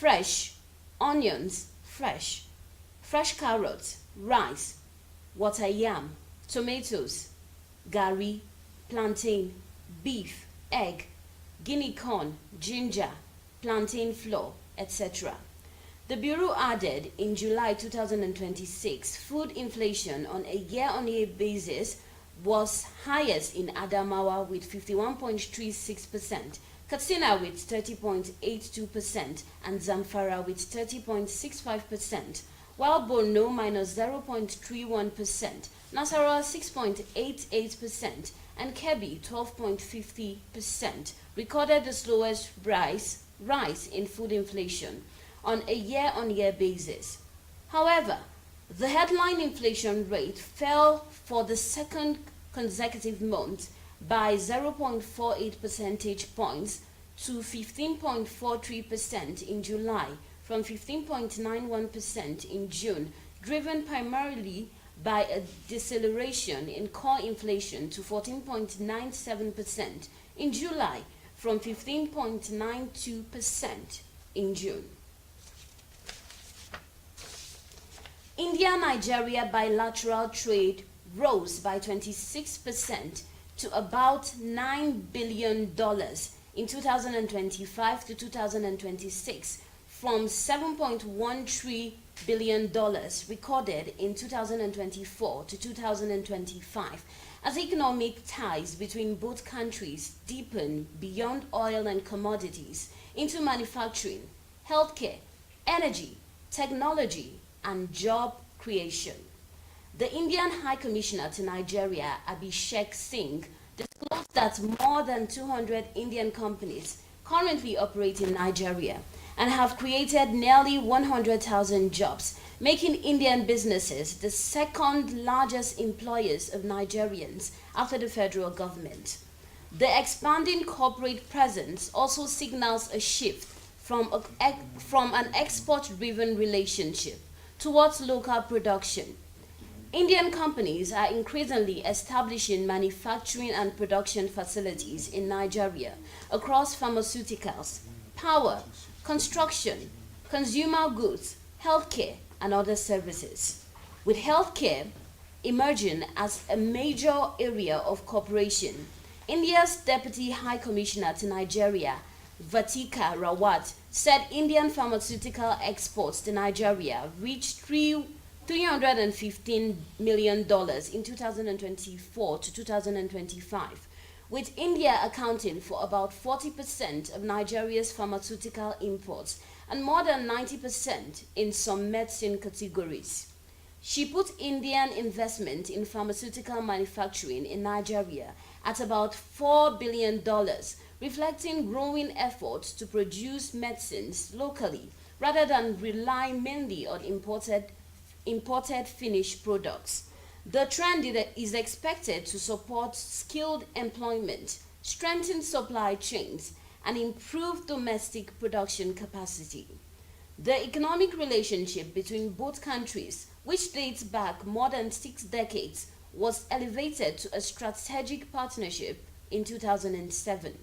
fresh onions, fresh carrots, rice, water yam, tomatoes, garri, plantain, beef, egg, guinea corn, ginger, plantain flour, etc. The Bureau added in July 2026, food inflation on a year-on-year basis was highest in Adamawa with 51.36%, Katsina with 30.82%, and Zamfara with 30.65%, while Borno minus 0.31%, Nasarawa 6.88%, and Kebbi 12.50% recorded the slowest rise in food inflation on a year-on-year basis. However, the headline inflation rate fell for the second consecutive month by 0.48 percentage points to 15.43% in July from 15.91% in June, driven primarily by a deceleration in core inflation to 14.97% in July from 15.92% in June. India-Nigeria bilateral trade rose by 26% to about $9 billion in 2025 to 2026 from $7.13 billion recorded in 2024 to 2025 as economic ties between both countries deepen beyond oil and commodities into manufacturing, healthcare, energy, technology, and job creation. The Indian High Commissioner to Nigeria, Abhishek Singh, disclosed that more than 200 Indian companies currently operate in Nigeria and have created nearly 100,000 jobs, making Indian businesses the second largest employers of Nigerians after the federal government. The expanding corporate presence also signals a shift from an export-driven relationship towards local production. Indian companies are increasingly establishing manufacturing and production facilities in Nigeria across pharmaceuticals, power, construction, consumer goods, healthcare, and other services, with healthcare emerging as a major area of cooperation. India's Deputy High Commissioner to Nigeria, Vatika Rawat, said Indian pharmaceutical exports to Nigeria reached $315 million in 2024 to 2025, with India accounting for about 40% of Nigeria's pharmaceutical imports and more than 90% in some medicine categories. She put Indian investment in pharmaceutical manufacturing in Nigeria at about $4 billion, reflecting growing efforts to produce medicines locally rather than rely mainly on imported finished products. The trend is expected to support skilled employment, strengthen supply chains, and improve domestic production capacity. The economic relationship between both countries, which dates back more than 6 decades, was elevated to a strategic partnership in 2007.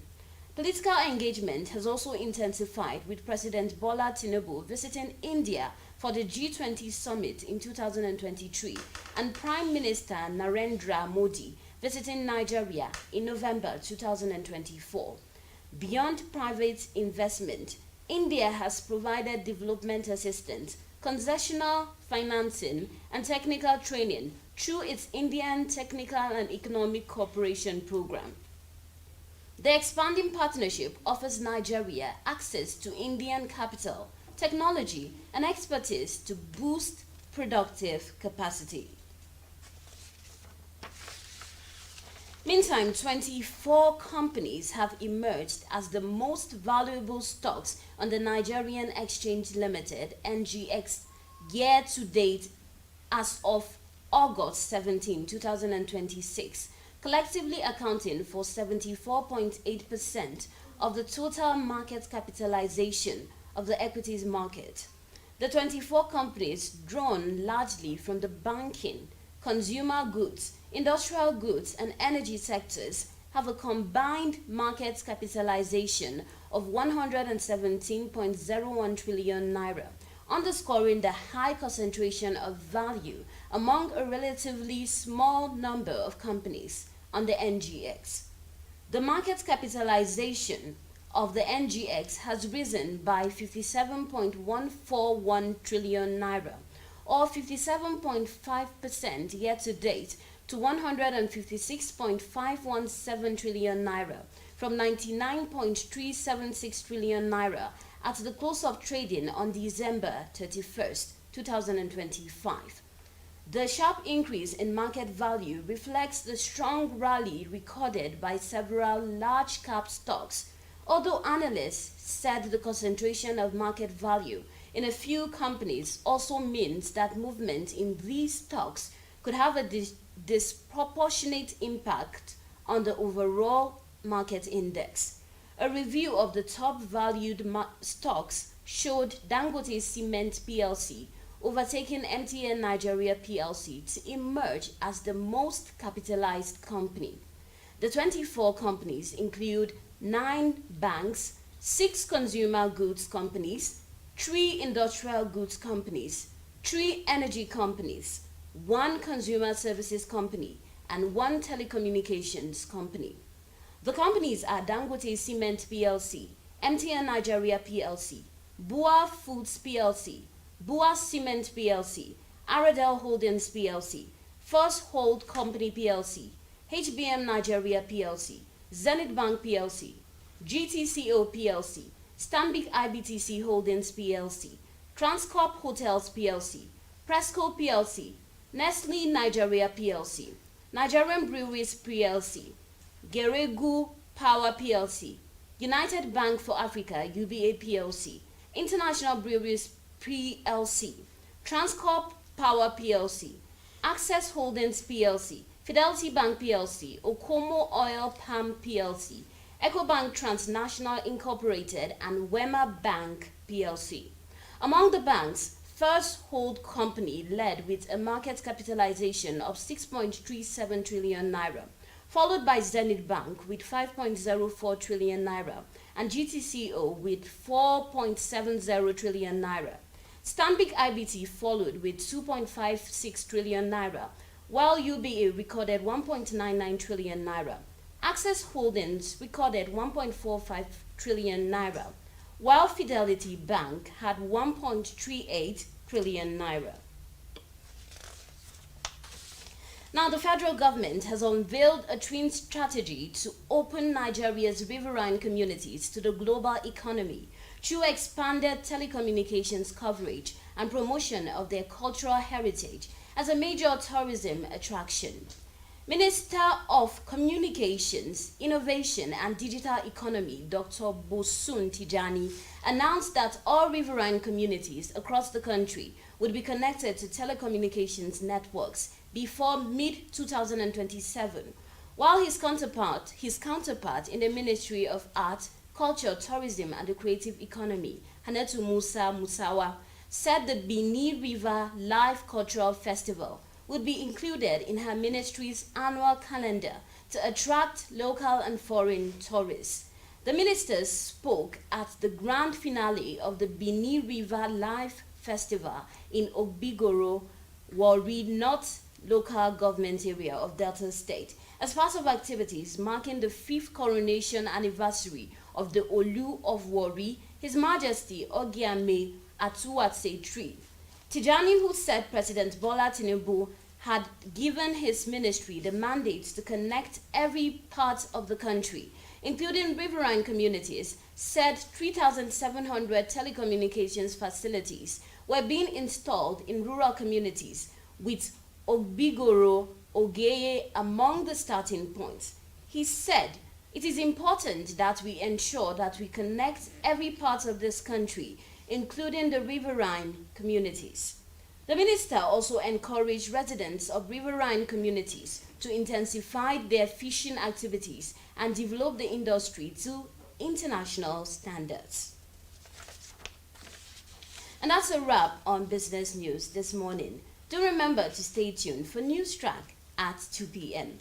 Political engagement has also intensified, with President Bola Tinubu visiting India for the G20 summit in 2023 and Prime Minister Narendra Modi visiting Nigeria in November 2024. Beyond private investment, India has provided development assistance, concessional financing, and technical training through its Indian Technical and Economic Cooperation Program. The expanding partnership offers Nigeria access to Indian capital, technology, and expertise to boost productive capacity. Meantime, 24 companies have emerged as the most valuable stocks on the Nigerian Exchange Limited (NGX) year to date as of August 17, 2026, collectively accounting for 74.8% of the total market capitalization of the equities market. The 24 companies, drawn largely from the banking, consumer goods, industrial goods, and energy sectors, have a combined market capitalization of 117.01 trillion naira, underscoring the high concentration of value among a relatively small number of companies on the NGX. The market capitalization of the NGX has risen by 57.141 trillion naira, or 57.5% year to date, to 156.517 trillion naira from 99.376 trillion naira at the close of trading on December 31st, 2025. The sharp increase in market value reflects the strong rally recorded by several large-cap stocks, although analysts said the concentration of market value in a few companies also means that movement in these stocks could have a disproportionate impact on the overall market index. A review of the top valued stocks showed Dangote Cement PLC overtaking MTN Nigeria PLC to emerge as the most capitalized company. The 24 companies include 9 banks, 6 consumer goods companies, 3 industrial goods companies, 3 energy companies, 1 consumer services company, and 1 telecommunications company. The companies are Dangote Cement PLC, MTN Nigeria PLC, Bua Foods PLC, Bua Cement PLC, Aradel Holdings PLC, First Hold Company PLC, HBM Nigeria PLC, Zenith Bank PLC, GTCO PLC, Stanbic IBTC Holdings PLC, Transcorp Hotels PLC, Presco PLC, Nestle Nigeria PLC, Nigerian Breweries PLC, Geregu Power PLC, United Bank for Africa UBA PLC, International Breweries PLC, Transcorp Power PLC, Access Holdings PLC, Fidelity Bank PLC, Okomo Oil Palm PLC, EcoBank Transnational Incorporated, and Wema Bank PLC. Among the banks, First Hold Company led with a market capitalization of 6.37 trillion naira, followed by Zenith Bank with 5.04 trillion naira and GTCO with 4.70 trillion naira. Stanbic IBT followed with 2.56 trillion naira, while UBA recorded 1.99 trillion naira. Access Holdings recorded 1.45 trillion naira, while Fidelity Bank had 1.38 trillion naira. Now, the federal government has unveiled a twin strategy to open Nigeria's riverine communities to the global economy through expanded telecommunications coverage and promotion of their cultural heritage as a major tourism attraction. Minister of Communications, Innovation and Digital Economy, Dr. Bosun Tijani, announced that all riverine communities across the country would be connected to telecommunications networks before mid-2027, while his counterpart in the Ministry of Art, Culture, Tourism and the Creative Economy, Hannatu Musa Musawa, said the Bini River Live Cultural Festival would be included in her ministry's annual calendar to attract local and foreign tourists. The ministers spoke at the grand finale of the Bini River Live Festival in Ogbigoro, Warri North local government area of Delta State, as part of activities marking the 5th coronation anniversary of the Olu of Warri, His Majesty Ogiame Atuwatse III. Tijani, who said President Bola Tinubu had given his ministry the mandate to connect every part of the country, including riverine communities, said 3,700 telecommunications facilities were being installed in rural communities, with Ogbigoro, Ogeye among the starting points. He said, "It is important that we ensure that we connect every part of this country, including the riverine communities." The minister also encouraged residents of riverine communities to intensify their fishing activities and develop the industry to international standards. And that's a wrap on business news this morning. Do remember to stay tuned for News Track at 2 p.m.